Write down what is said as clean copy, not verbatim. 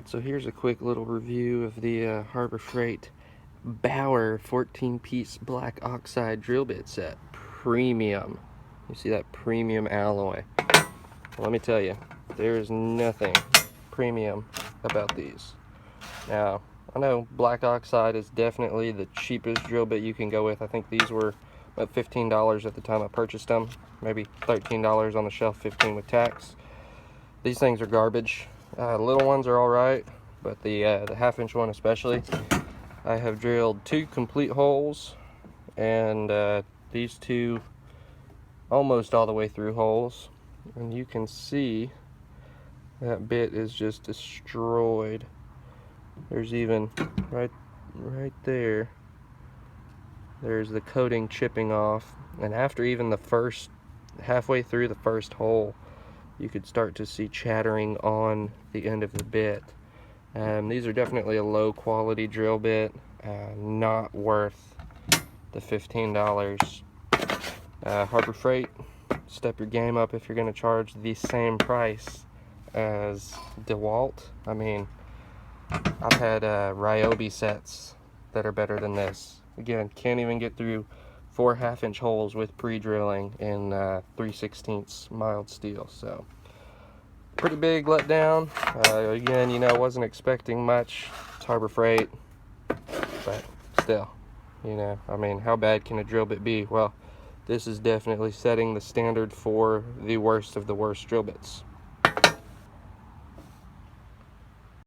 Alright, so here's a quick little review of the Harbor Freight Bauer 14-piece black oxide drill bit set. Premium. You see that premium alloy. Well, let me tell you, there is nothing premium about these. Now, I know black oxide is definitely the cheapest drill bit you can go with. I think these were about $15 at the time I purchased them. Maybe $13 on the shelf, $15 with tax. These things are garbage. Little ones are alright, but the half-inch one especially. I have drilled 2 complete holes, and these 2 almost all the way through holes. And you can see that bit is just destroyed. There's even right there. There's the coating chipping off, and after even the first halfway through the first hole, you could start to see chattering on the end of the bit. These are definitely a low quality drill bit, not worth the $15. Harbor Freight, step your game up if you're going to charge the same price as DeWalt. I mean, I've had Ryobi sets that are better than this. Again, can't even get through 4 half-inch holes with pre-drilling in 3/16 mild steel. So pretty big letdown. Again, you know, wasn't expecting much. It's Harbor Freight, but still, you know, I mean, how bad can a drill bit be? Well, this is definitely setting the standard for the worst of the worst drill bits.